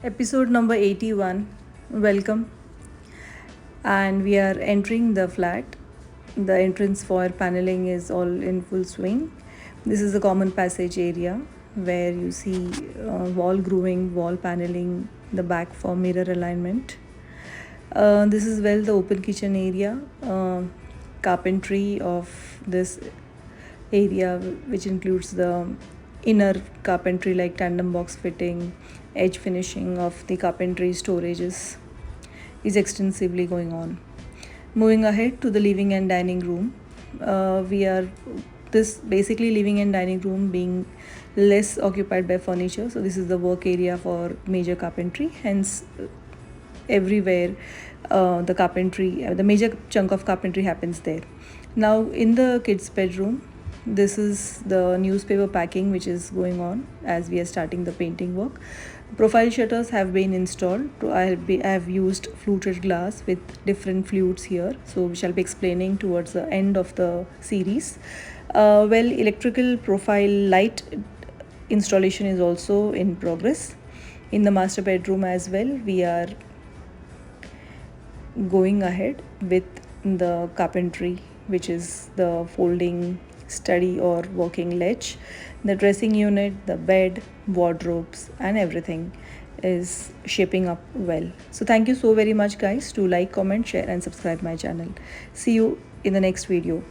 Episode number 81. Welcome. And we are entering the flat. The entrance for paneling is all in full swing. This is the common passage area where you see wall grooving, wall paneling, the back for mirror alignment. This is the open kitchen area. Carpentry of this area, which includes the inner carpentry like tandem box fitting, edge finishing of the carpentry storages, is extensively going on. Moving ahead to the living and dining room, we are this basically living and dining room being less occupied by furniture, so this is the work area for major carpentry. Hence, everywhere the carpentry, the major chunk of carpentry happens there. Now, in the kids' bedroom, this is the newspaper packing which is going on as we are starting the painting work. Profile shutters have been installed. I have used fluted glass with different flutes here, so we shall be explaining towards the end of the series. Electrical profile light installation is also in progress. In the master bedroom as well, we are going ahead with the carpentry, which is the folding study or working ledge, the dressing unit, the bed, wardrobes, and everything is shaping up well. So thank you so very much, guys. To like, comment, share, and subscribe my channel. See you in the next video.